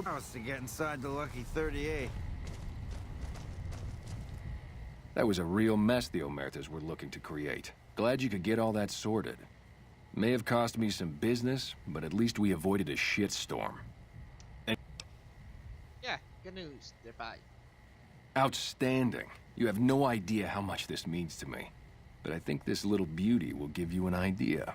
house to get inside the Lucky 38. That was a real mess the Omertas were looking to create. Glad you could get all that sorted. May have cost me some business, but at least we avoided a shitstorm. Yeah, good news. They're fine. Outstanding. You have no idea how much this means to me. But I think this little beauty will give you an idea.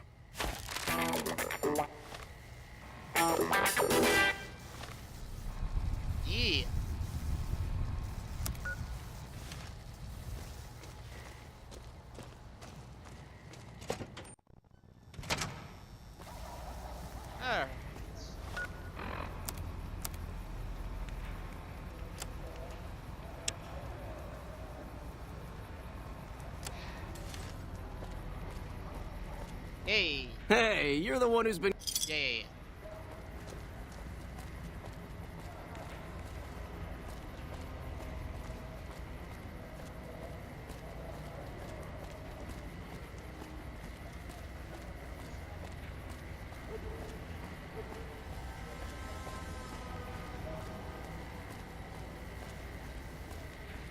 Yeah. Alright. Hey. Hey, you're the one who's been... Yeah.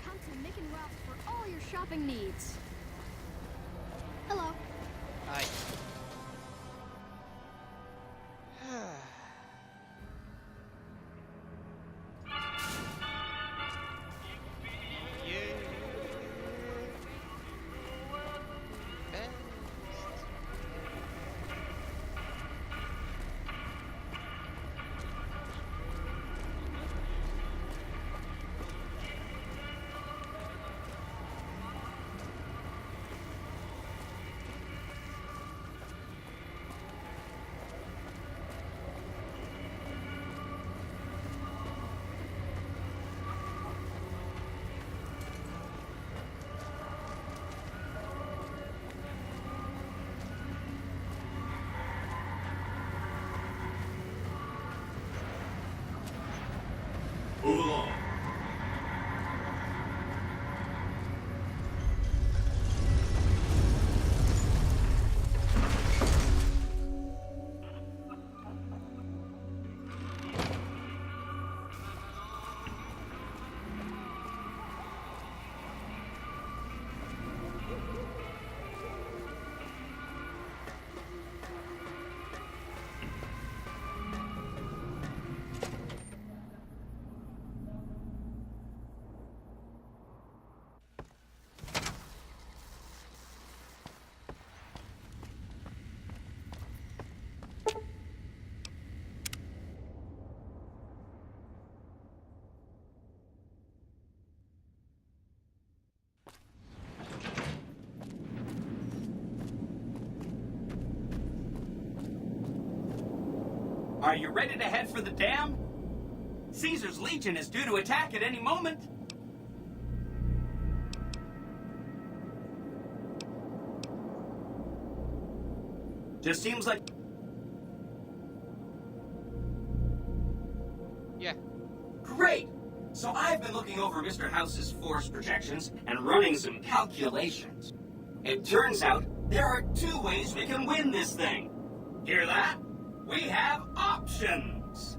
Come to Mick and Ralph's for all your shopping needs. Hello. Hi. Move along. Are you ready to head for the dam? Caesar's Legion is due to attack at any moment. Just seems like... Yeah. Great! So I've been looking over Mr. House's force projections and running some calculations. It turns out there are 2 ways we can win this thing. Hear that? We have options.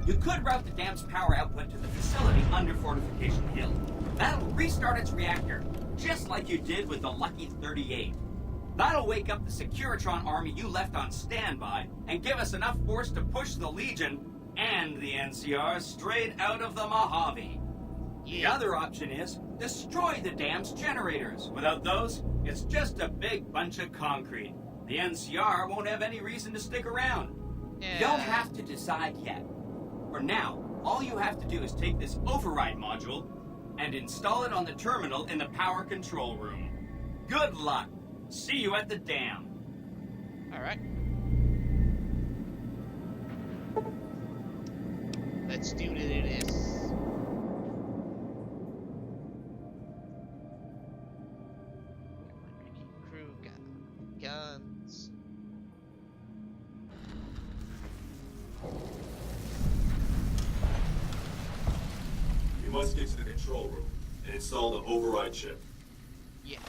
You could route the dam's power output to the facility under Fortification Hill. That'll restart its reactor, just like you did with the Lucky 38. That'll wake up the Securitron army you left on standby and give us enough force to push the Legion and the NCR straight out of the Mojave. The other option is destroy the dam's generators. Without those, it's just a big bunch of concrete. The NCR won't have any reason to stick around. Yeah. You don't have to decide yet. For now, all you have to do is take this override module and install it on the terminal in the power control room. Good luck. See you at the dam. Alright. Let's do this. Crew got guns. You must get to the control room and install the override chip. Yeah.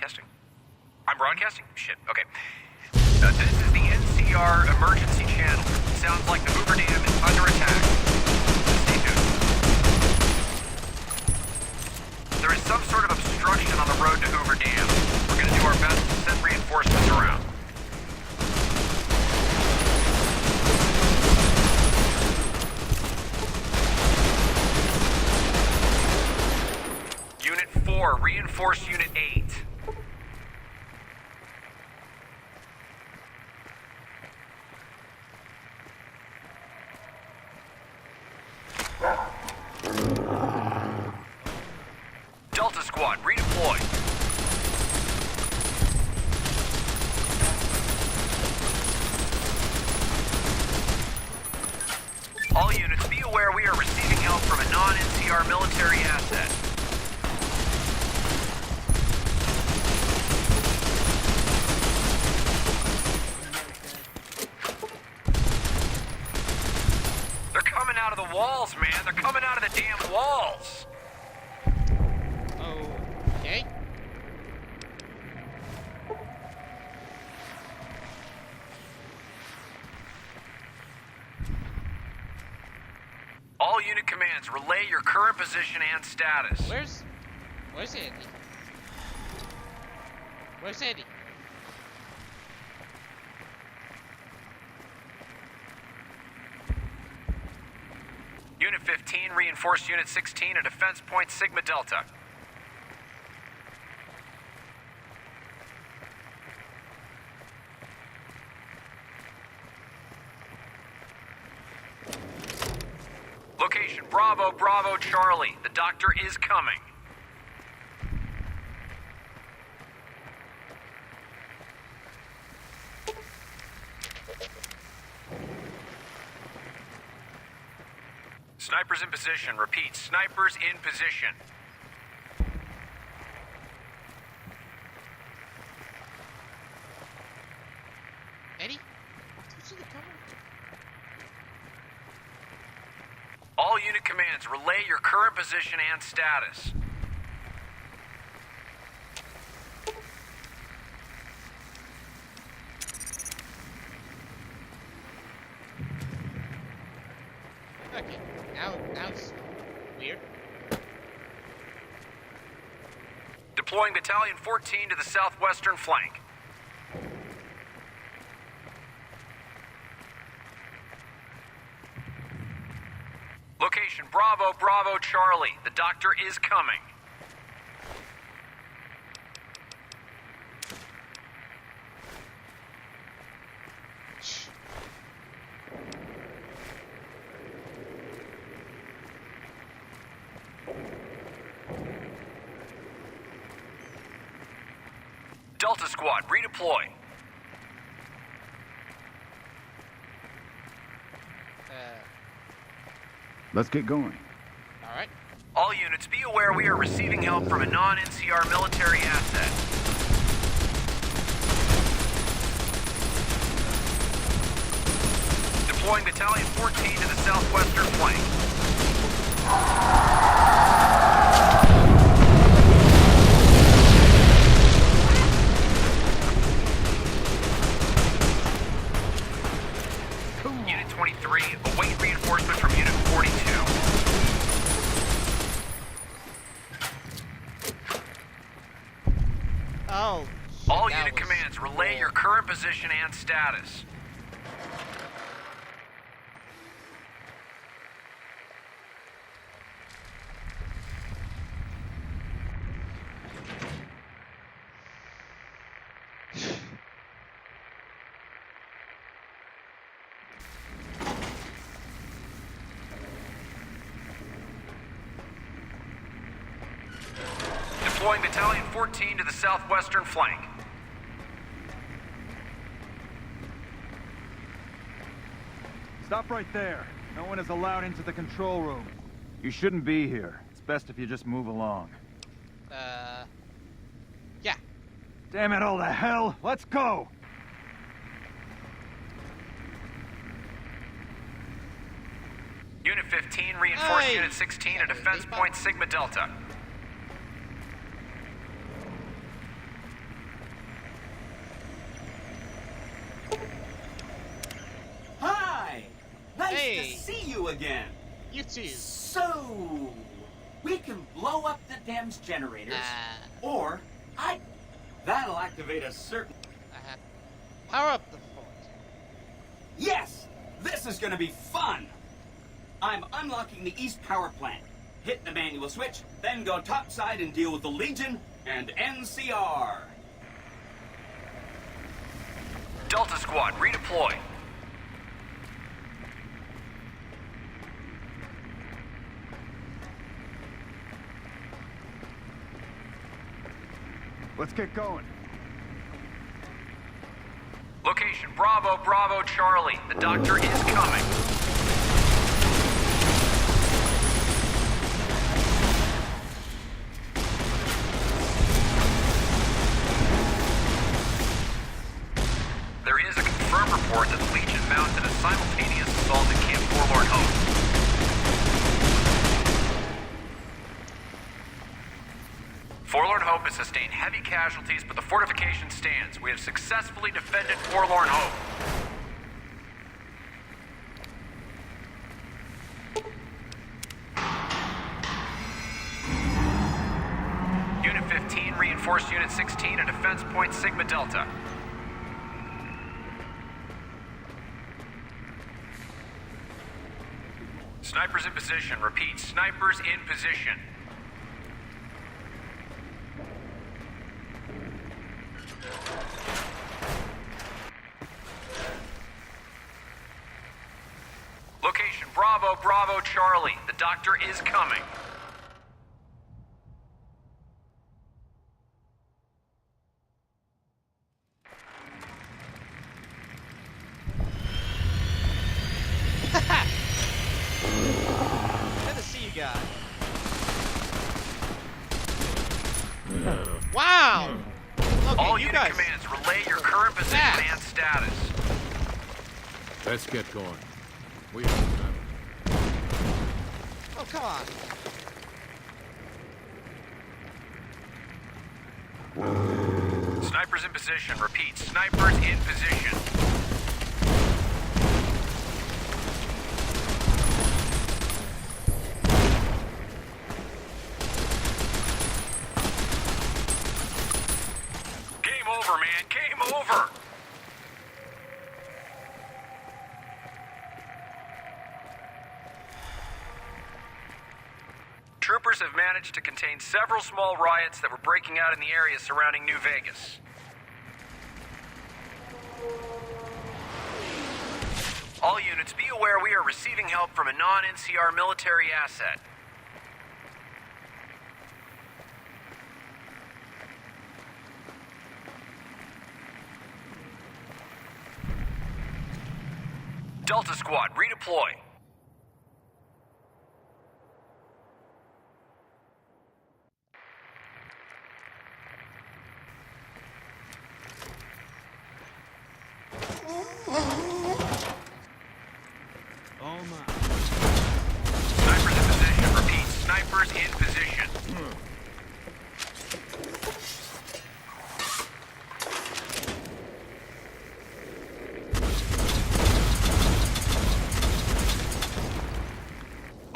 broadcasting? I'm broadcasting? Shit, okay. This is the NCR emergency channel. Sounds like the Hoover Dam is under attack. Stay tuned. There is some sort of obstruction on the road to Hoover Dam. We're gonna do our best to send reinforcements around. Unit 4, reinforce Unit 8. Delta Squad, redeploy. All units, be aware we are receiving help from a non-NCR military asset. They're coming out of the walls, man. They're coming out of the damn walls. Okay. All unit commands, relay your current position and status. Where's Andy? Where's Andy? Unit 15, reinforce Unit 16 at Defense Point Sigma Delta. Location Bravo, Bravo, Charlie. The doctor is coming. Snipers in position. Repeat, snipers in position. Eddie? Did you see the cover? All unit commands, relay your current position and status. Okay, now it's weird. Deploying Battalion 14 to the southwestern flank. Location Bravo, Bravo, Charlie. The doctor is coming. Delta Squad, redeploy. Let's get going. Alright. All units, be aware we are receiving help from a non-NCR military asset. Deploying Battalion 14 to the southwestern flank. Unit 23, await reinforcement from Unit 42. Oh. All that unit was commands, relay cool. your current position and status. Deploying Battalion 14 to the southwestern flank. Stop right there. No one is allowed into the control room. You shouldn't be here. It's best if you just move along. Yeah. Damn it all to hell! Let's go! Unit 15, reinforce Hey! Unit 16 at Defense Point Sigma Delta. again. You too. So, we can blow up the DEMS generators, or that'll activate a certain... Power up the fort. Yes! This is gonna be fun! I'm unlocking the East Power Plant. Hit the manual switch, then go topside and deal with the Legion and NCR. Delta Squad, redeploy. Let's get going. Location Bravo, Bravo, Charlie. The doctor is coming. There is a confirmed report that the Legion mounted a simultaneous assault at Camp Forlorn Hope. Forlorn Hope has sustained heavy casualties, but the fortification stands. We have successfully defended Forlorn Hope. Unit 15, reinforce Unit 16 at Defense Point Sigma Delta. Snipers in position. Repeat, snipers in position. Location Bravo, Bravo, Charlie. The doctor is coming. Good to see you guys. Wow! Okay, All you unit guys. commands, relay your current position Fast. and status. Let's get going. We have time. Oh, come on. Snipers in position. Repeat, snipers in position. Game over, man. Game over. Troopers have managed to contain several small riots that were breaking out in the area surrounding New Vegas. All units, be aware we are receiving help from a non-NCR military asset. Delta Squad, redeploy. Snipers in position. Repeat, snipers in position.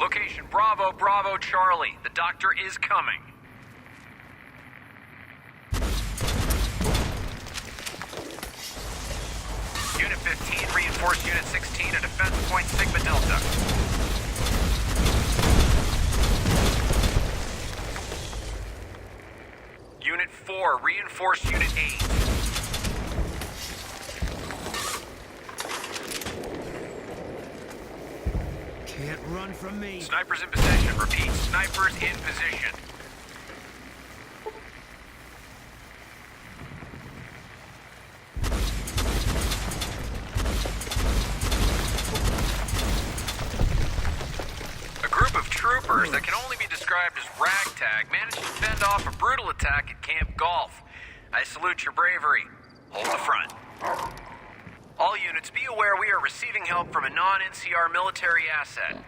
Location Bravo, Bravo, Charlie. The doctor is coming. Unit 15, reinforce Unit 16 at Defense Point Sigma Delta. Unit 4, reinforce Unit 8. Can't run from me. Snipers in position. Repeat, snipers in position. A group of troopers that can only be described as ragtag managed to fend off a brutal attack at Camp Golf. I salute your bravery. Hold the front. All units, be aware we are receiving help from a non-NCR military asset.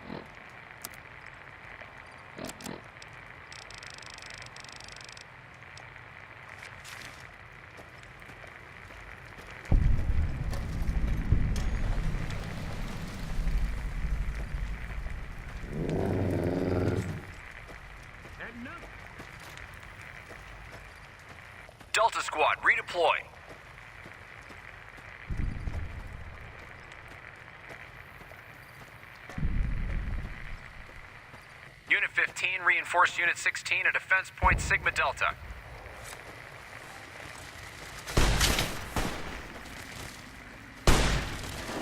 Delta Squad, redeploy. Unit 15, reinforce Unit 16 at Defense Point Sigma Delta.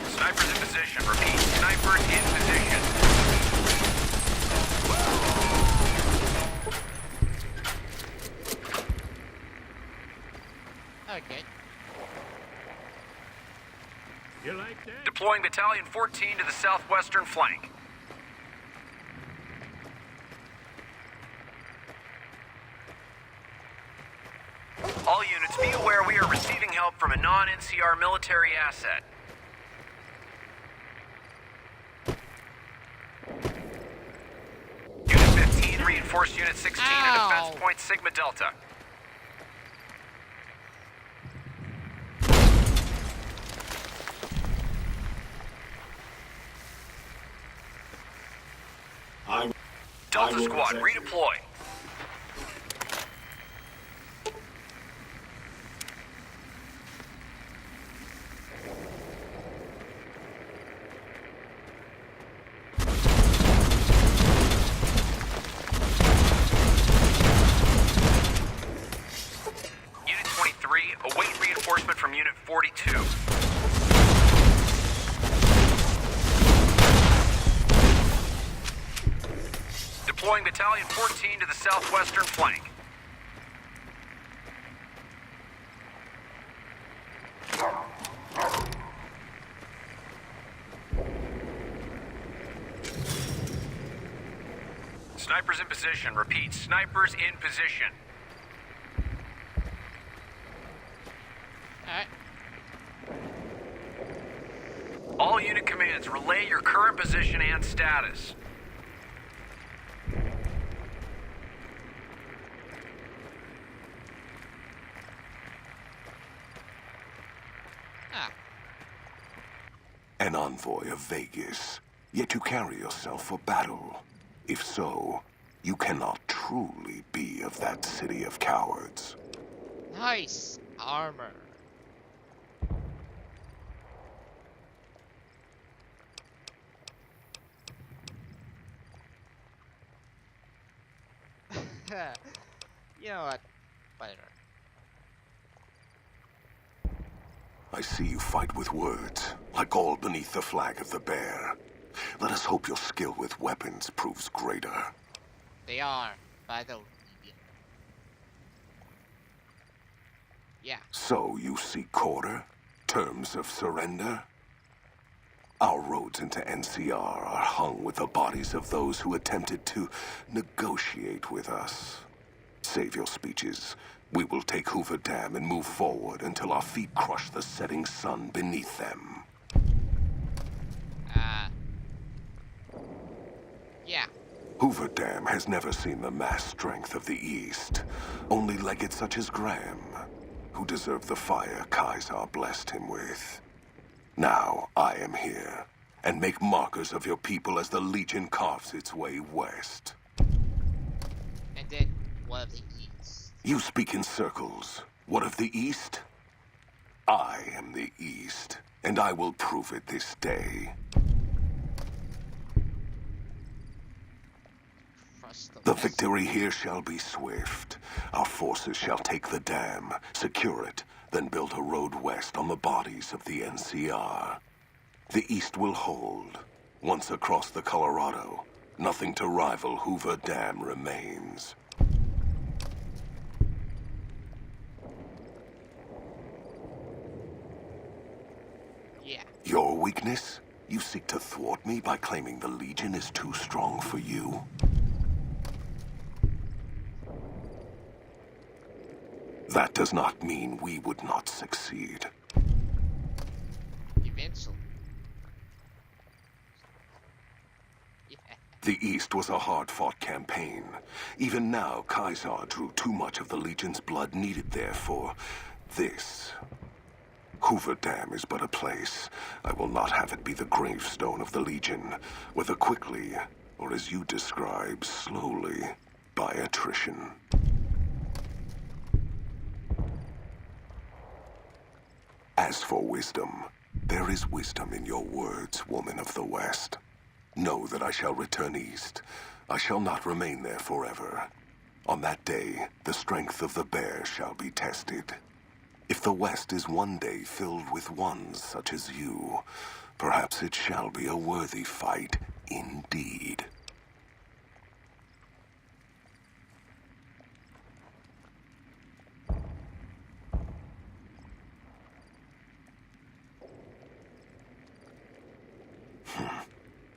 Snipers in position. Repeat, snipers in position. Okay. You like that? Deploying Battalion 14 to the southwestern flank. All units, be aware we are receiving help from a non-NCR military asset. Unit 15, reinforce Unit 16 at Defense Ow. Point Sigma Delta. Delta will Squad, protect you. redeploy. Unit 23, await reinforcement from Unit 42. Deploying Battalion 14 to the southwestern flank. Snipers in position. Repeat, snipers in position. Alright. All unit commands, relay your current position and status. Ah. An envoy of Vegas, yet you carry yourself for battle. If so, you cannot truly be of that city of cowards. Nice armor. You know what? Whatever. I see you fight with words, like all beneath the flag of the bear. Let us hope your skill with weapons proves greater. They are battle medium. Yeah. So you seek quarter? Terms of surrender? Our roads into NCR are hung with the bodies of those who attempted to negotiate with us. Save your speeches. We will take Hoover Dam and move forward until our feet crush the setting sun beneath them. Yeah. Hoover Dam has never seen the mass strength of the East. Only legates such as Graham, who deserve the fire Kaisar blessed him with. Now I am here, and make markers of your people as the Legion carves its way west. And then one of the East. You speak in circles. What of the East? I am the East, and I will prove it this day. Trust The West. victory here shall be swift. Our forces shall take the dam, secure it, then build a road west on the bodies of the NCR. The East will hold. Once across the Colorado, nothing to rival Hoover Dam remains. Yeah. Your weakness? You seek to thwart me by claiming the Legion is too strong for you? That does not mean we would not succeed. Eventually. Yeah. The East was a hard-fought campaign. Even now, Kaisar drew too much of the Legion's blood needed there for this. Hoover Dam is but a place. I will not have it be the gravestone of the Legion, whether quickly, or as you describe, slowly, by attrition. As for wisdom, there is wisdom in your words, woman of the West. Know that I shall return east. I shall not remain there forever. On that day, the strength of the bear shall be tested. If the West is one day filled with ones such as you, perhaps it shall be a worthy fight indeed.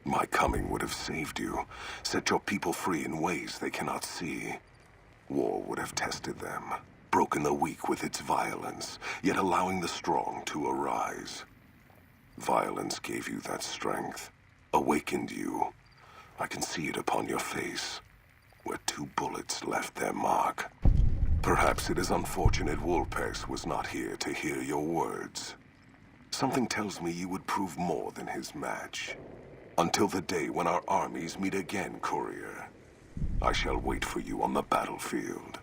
My coming would have saved you, set your people free in ways they cannot see. War would have tested them, broken the weak with its violence, yet allowing the strong to arise. Violence gave you that strength, awakened you. I can see it upon your face, where 2 bullets left their mark. Perhaps it is unfortunate Wolpers was not here to hear your words. Something tells me you would prove more than his match. Until the day when our armies meet again, courier. I shall wait for you on the battlefield.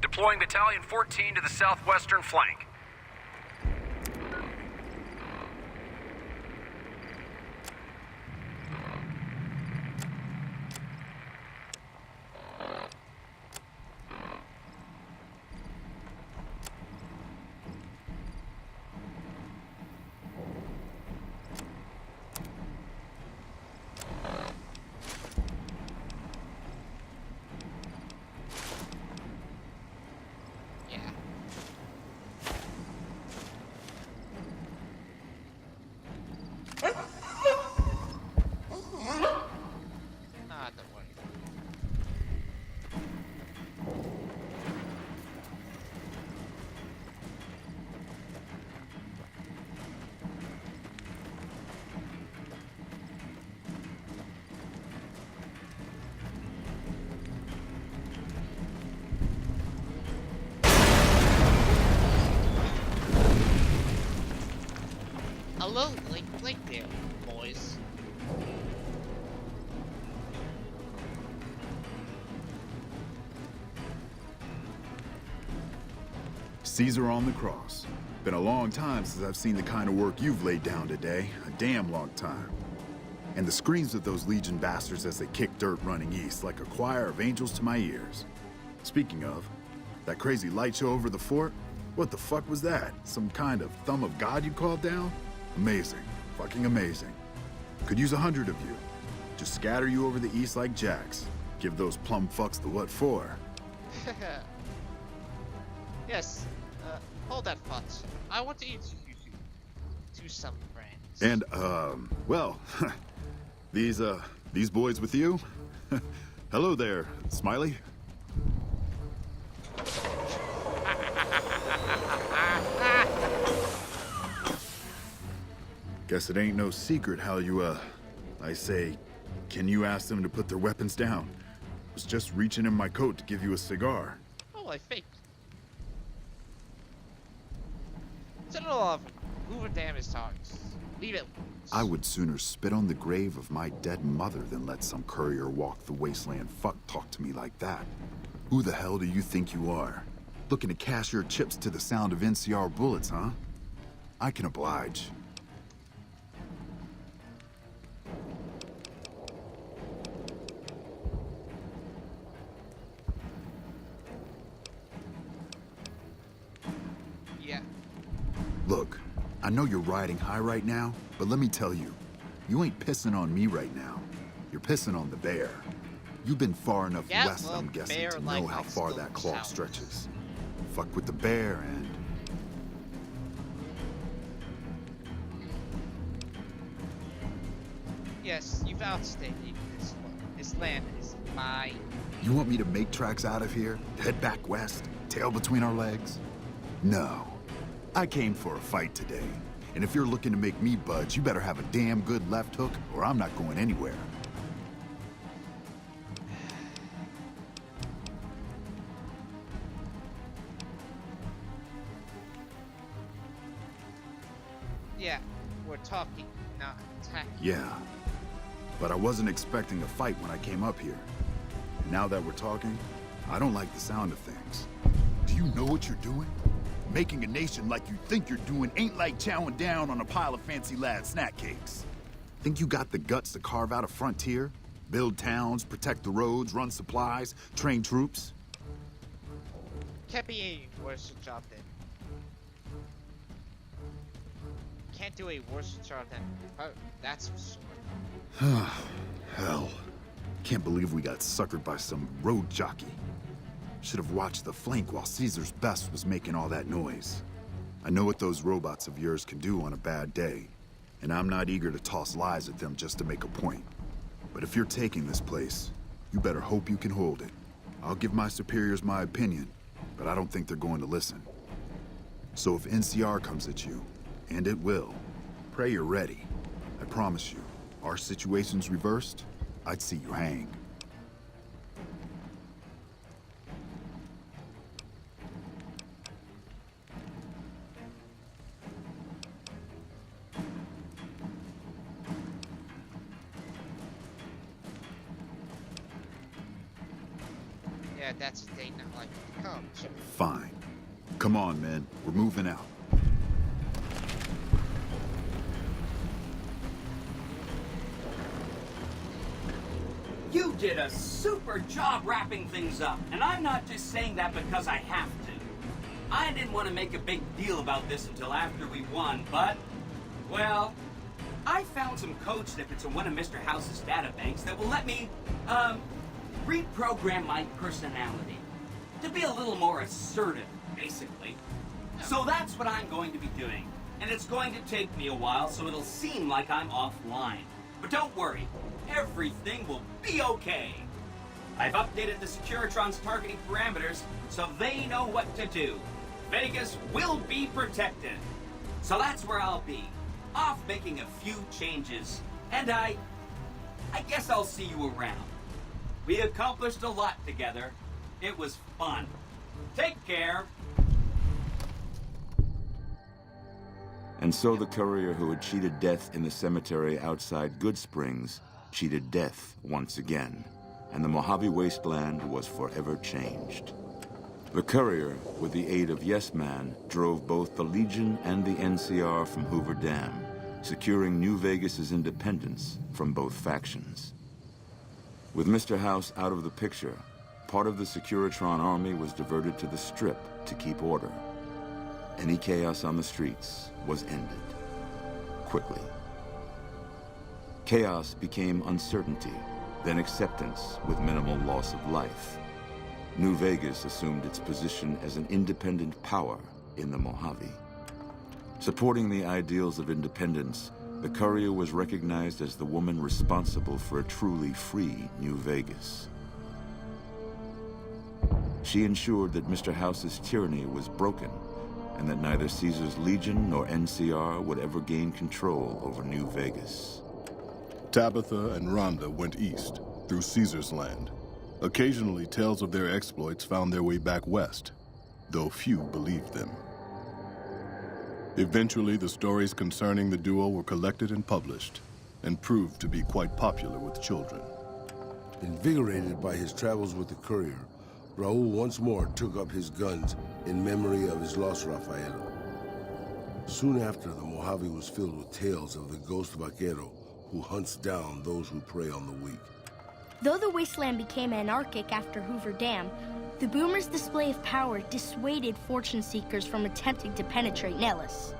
Deploying Battalion 14 to the southwestern flank. Hello, Link there, boys. Caesar on the cross. Been a long time since I've seen the kind of work you've laid down today. A damn long time. And the screams of those Legion bastards as they kick dirt running east like a choir of angels to my ears. Speaking of, that crazy light show over the fort? What the fuck was that? Some kind of thumb of God you called down? Amazing. Fucking amazing. Could use 100 of you. Just scatter you over the east like jacks. Give those plum fucks the what for. Yes. Hold that thought. I want to introduce you to some friends. And, well, these boys with you? Hello there, Smiley. Guess it ain't no secret how you, I say, can you ask them to put their weapons down? Was just reaching in my coat to give you a cigar. Oh, I faked. General of hoover damage targets. Leave it. I would sooner spit on the grave of my dead mother than let some courier walk the wasteland fuck talk to me like that. Who the hell do you think you are? Looking to cash your chips to the sound of NCR bullets, huh? I can oblige. Yeah. Look, I know you're riding high right now, but let me tell you, you ain't pissing on me right now. You're pissing on the bear. You've been far enough Yeah, west, well, I'm guessing, bear to know how likes far to that claw south. stretches. Fuck with the bear and... Yes, you've outstayed this one. This land is mine. You want me to make tracks out of here? Head back west? Tail between our legs? No. I came for a fight today. And if you're looking to make me budge, you better have a damn good left hook, or I'm not going anywhere. Yeah, we're talking, not attacking. Yeah. But I wasn't expecting a fight when I came up here. And now that we're talking, I don't like the sound of things. Do you know what you're doing? Making a nation like you think you're doing ain't like chowing down on a pile of fancy lad snack cakes. Think you got the guts to carve out a frontier? Build towns, protect the roads, run supplies, train troops? Can't be a worse job than. Can't do a worse job than. Oh, that's for sure. Hell. Can't believe we got suckered by some road jockey. Should have watched the flank while Caesar's best was making all that noise. I know what those robots of yours can do on a bad day, and I'm not eager to toss lies at them just to make a point. But if you're taking this place, you better hope you can hold it. I'll give my superiors my opinion, but I don't think they're going to listen. So if NCR comes at you, and it will, pray you're ready. I promise you, our situation's reversed, I'd see you hang. Yeah, that's a date not like to come. So. Fine. Come on, men. We're moving out. You did a super job wrapping things up, and I'm not just saying that because I have to. I didn't want to make a big deal about this until after we won, but, well, I found some code snippets in one of Mr. House's databanks that will let me, reprogram my personality to be a little more assertive, basically. So that's what I'm going to be doing, and it's going to take me a while, so it'll seem like I'm offline. But don't worry, everything will be okay. I've updated the Securitron's targeting parameters, so they know what to do. Vegas will be protected. So that's where I'll be, off making a few changes. And I guess I'll see you around. We accomplished a lot together. It was fun. Take care. And so the courier who had cheated death in the cemetery outside Goodsprings cheated death once again, and the Mojave Wasteland was forever changed. The courier, with the aid of Yes Man, drove both the Legion and the NCR from Hoover Dam, securing New Vegas's independence from both factions. With Mr. House out of the picture, part of the Securitron army was diverted to the Strip to keep order. Any chaos on the streets was ended. Quickly. Chaos became uncertainty, then acceptance with minimal loss of life. New Vegas assumed its position as an independent power in the Mojave. Supporting the ideals of independence, the courier was recognized as the woman responsible for a truly free New Vegas. She ensured that Mr. House's tyranny was broken, and that neither Caesar's Legion nor NCR would ever gain control over New Vegas. Tabitha and Rhonda went east, through Caesar's land. Occasionally, tales of their exploits found their way back west, though few believed them. Eventually, the stories concerning the duo were collected and published, and proved to be quite popular with children. Invigorated by his travels with the courier, Raul once more took up his guns in memory of his lost Rafaela. Soon after, the Mojave was filled with tales of the ghost vaquero who hunts down those who prey on the weak. Though the wasteland became anarchic after Hoover Dam, the Boomers' display of power dissuaded fortune seekers from attempting to penetrate Nellis.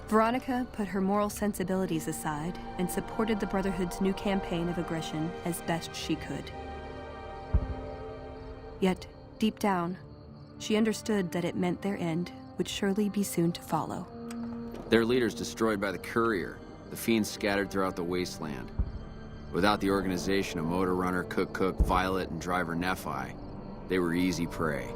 Veronica put her moral sensibilities aside and supported the Brotherhood's new campaign of aggression as best she could. Yet, deep down, she understood that it meant their end would surely be soon to follow. Their leaders destroyed by the courier, the fiends scattered throughout the wasteland. Without the organization of Motor Runner, Cook, Violet, and Driver Nephi, they were easy prey.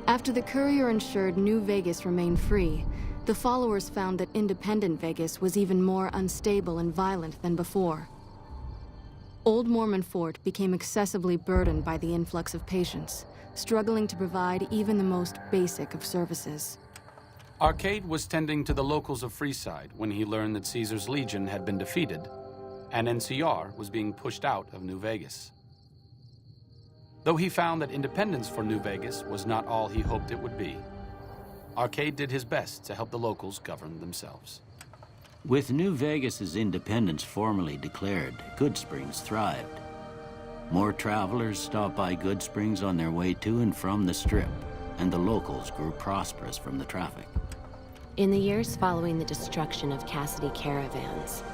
After the courier ensured New Vegas remained free, the followers found that independent Vegas was even more unstable and violent than before. Old Mormon Fort became excessively burdened by the influx of patients, struggling to provide even the most basic of services. Arcade was tending to the locals of Freeside when he learned that Caesar's Legion had been defeated, and NCR was being pushed out of New Vegas. Though he found that independence for New Vegas was not all he hoped it would be. Arcade did his best to help the locals govern themselves. With New Vegas's independence formally declared, Goodsprings thrived. More travelers stopped by Goodsprings on their way to and from the Strip, and the locals grew prosperous from the traffic. In the years following the destruction of Cassidy caravans,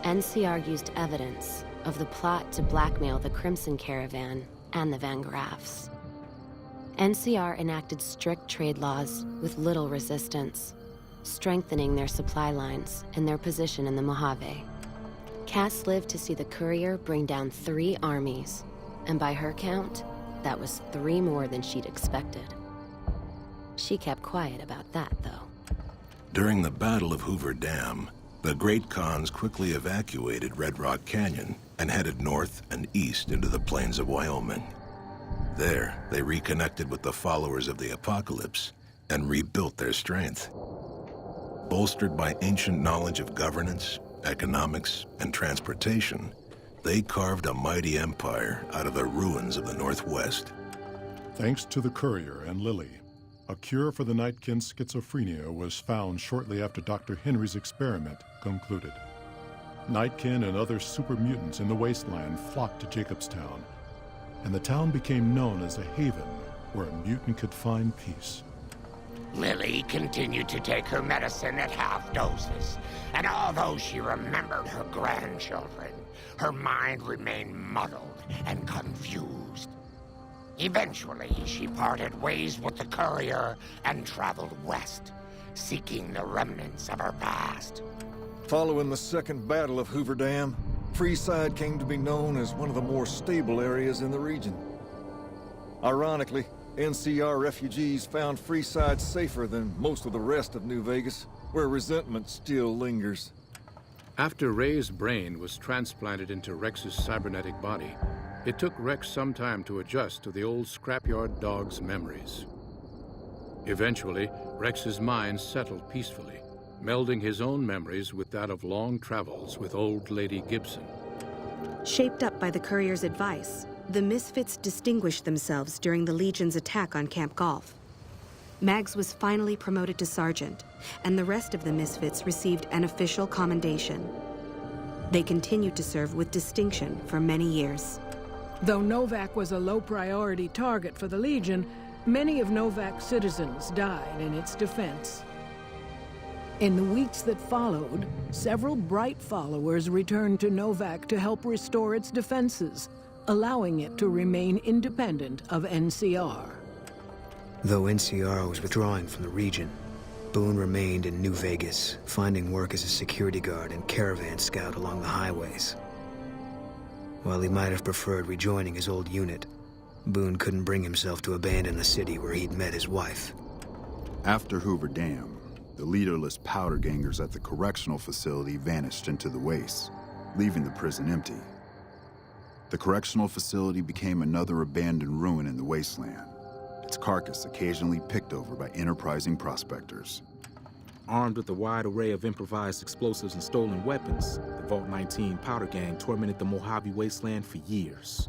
NCR used evidence of the plot to blackmail the Crimson Caravan and the Van Graffs. NCR enacted strict trade laws with little resistance, strengthening their supply lines and their position in the Mojave. Cass lived to see the Courier bring down 3 armies, and by her count, that was 3 more than she'd expected. She kept quiet about that, though. During the Battle of Hoover Dam, the Great Khans quickly evacuated Red Rock Canyon and headed north and east into the plains of Wyoming. There, they reconnected with the followers of the Apocalypse and rebuilt their strength. Bolstered by ancient knowledge of governance, economics, and transportation, they carved a mighty empire out of the ruins of the Northwest. Thanks to the Courier and Lily, a cure for the Nightkin's schizophrenia was found shortly after Dr. Henry's experiment concluded. Nightkin and other super mutants in the wasteland flocked to Jacobstown, and the town became known as a haven where a mutant could find peace. Lily continued to take her medicine at half doses, and although she remembered her grandchildren, her mind remained muddled and confused. Eventually, she parted ways with the Courier and traveled west, seeking the remnants of her past. Following the Second Battle of Hoover Dam, Freeside came to be known as one of the more stable areas in the region. Ironically, NCR refugees found Freeside safer than most of the rest of New Vegas, where resentment still lingers. After Ray's brain was transplanted into Rex's cybernetic body, it took Rex some time to adjust to the old scrapyard dog's memories. Eventually, Rex's mind settled peacefully, melding his own memories with that of long travels with old Lady Gibson. Shaped up by the Courier's advice, the Misfits distinguished themselves during the Legion's attack on Camp Golf. Mags was finally promoted to sergeant, and the rest of the Misfits received an official commendation. They continued to serve with distinction for many years. Though Novak was a low-priority target for the Legion, many of Novak's citizens died in its defense. In the weeks that followed, several Bright followers returned to Novak to help restore its defenses, allowing it to remain independent of NCR. Though NCR was withdrawing from the region, Boone remained in New Vegas, finding work as a security guard and caravan scout along the highways. While he might have preferred rejoining his old unit, Boone couldn't bring himself to abandon the city where he'd met his wife. After Hoover Dam, the leaderless powder gangers at the correctional facility vanished into the wastes, leaving the prison empty. The correctional facility became another abandoned ruin in the wasteland, its carcass occasionally picked over by enterprising prospectors. Armed with a wide array of improvised explosives and stolen weapons, the Vault 19 powder gang tormented the Mojave wasteland for years.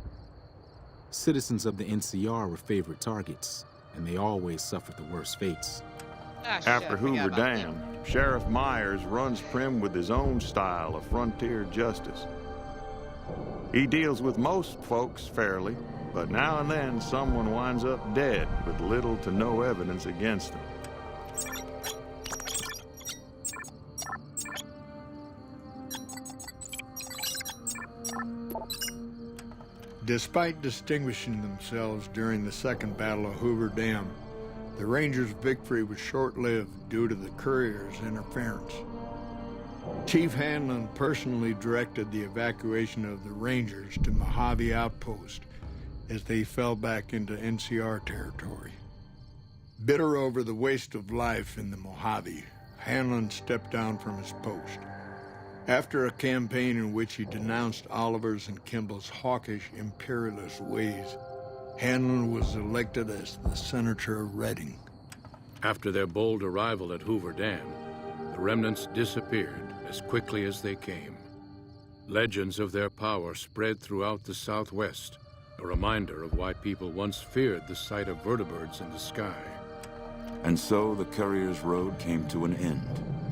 Citizens of the NCR were favorite targets, and they always suffered the worst fates. After Hoover Dam, Sheriff Myers runs Prim with his own style of frontier justice. He deals with most folks fairly, but now and then someone winds up dead with little to no evidence against them. Despite distinguishing themselves during the Second Battle of Hoover Dam, the Rangers' victory was short-lived due to the Courier's interference. Chief Hanlon personally directed the evacuation of the Rangers to Mojave Outpost as they fell back into NCR territory. Bitter over the waste of life in the Mojave, Hanlon stepped down from his post. After a campaign in which he denounced Oliver's and Kimball's hawkish, imperialist ways, Hanlon was elected as the Senator of Redding. After their bold arrival at Hoover Dam, the remnants disappeared as quickly as they came. Legends of their power spread throughout the Southwest, a reminder of why people once feared the sight of vertibirds in the sky. And so the Courier's Road came to an end,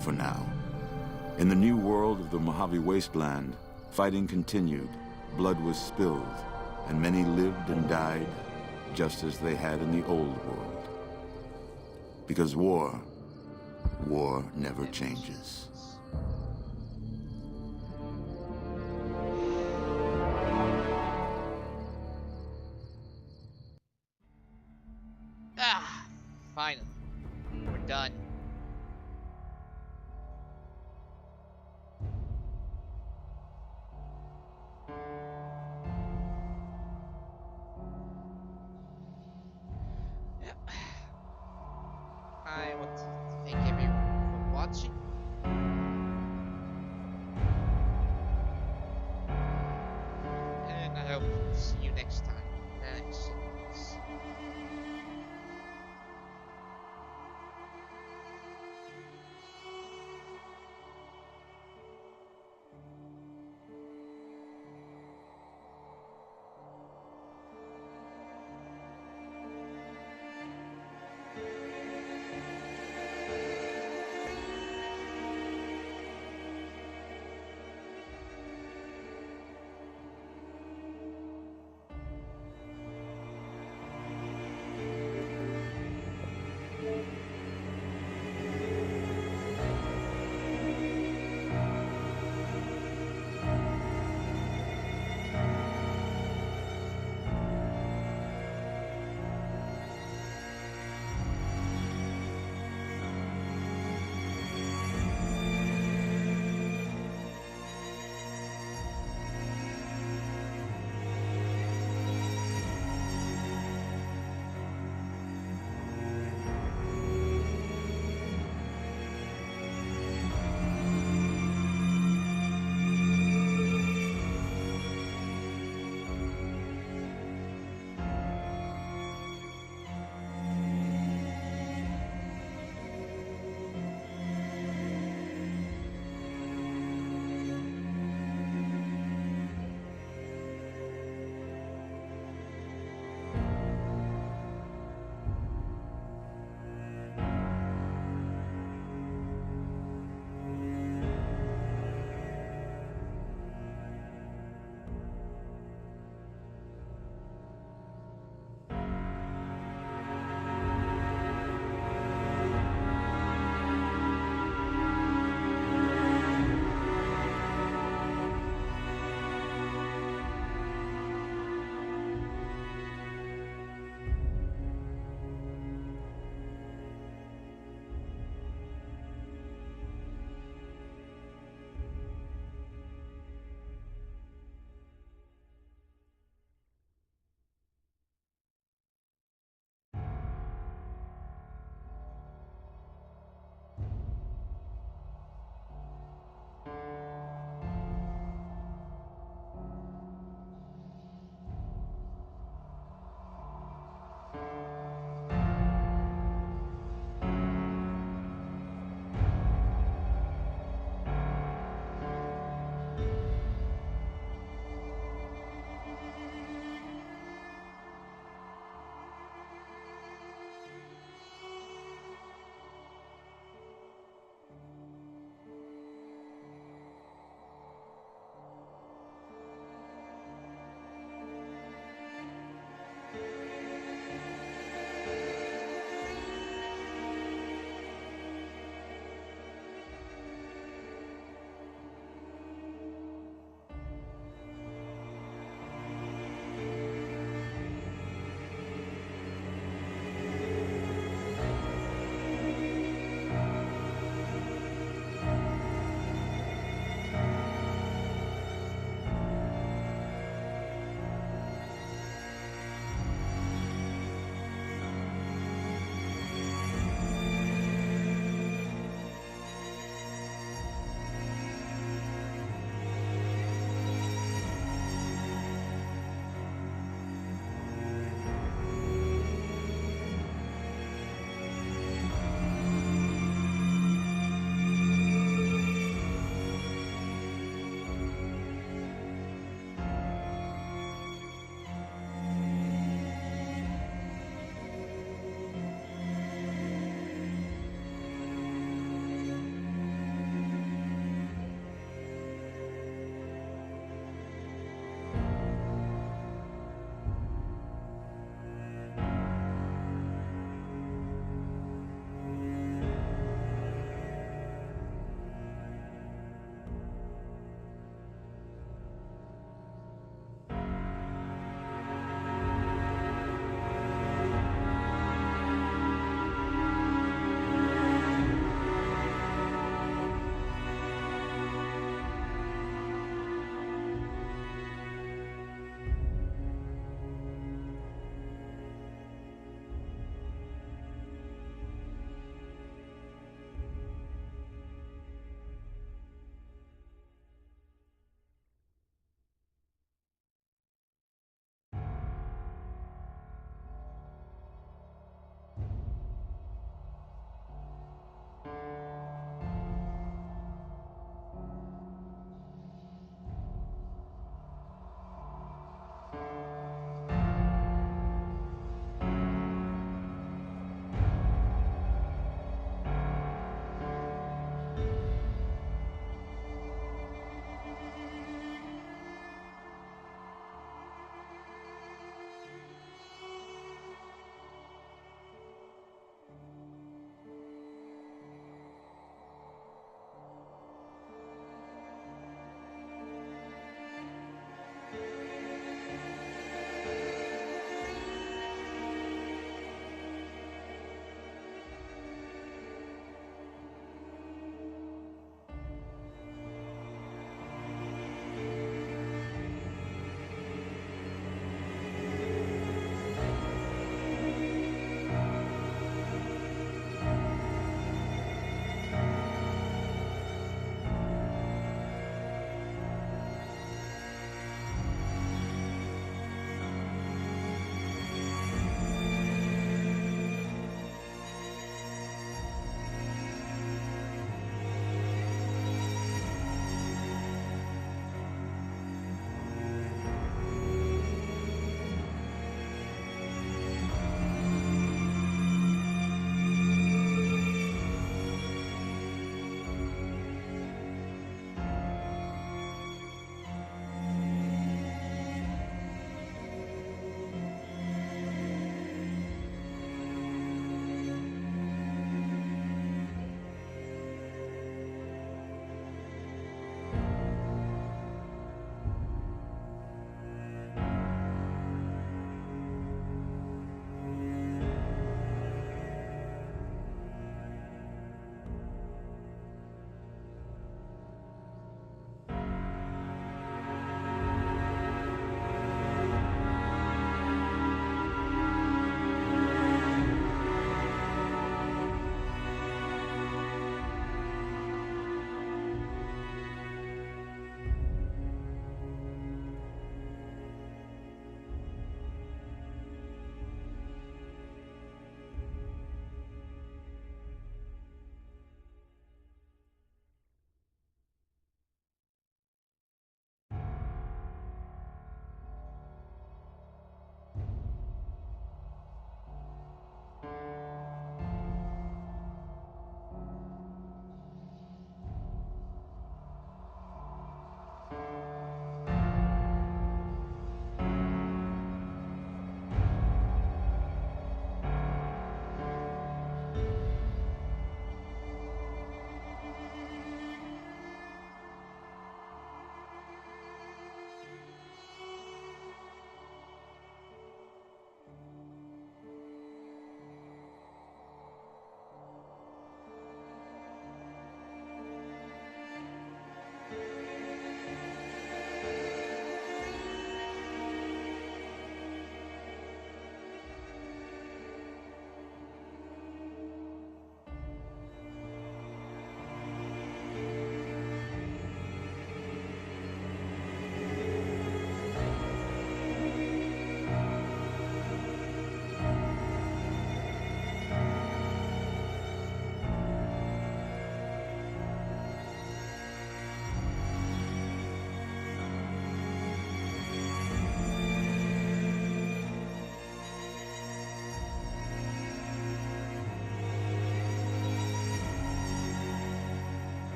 for now. In the new world of the Mojave Wasteland, fighting continued, blood was spilled, and many lived and died just as they had in the old world. Because war never changes. Finally. We're done.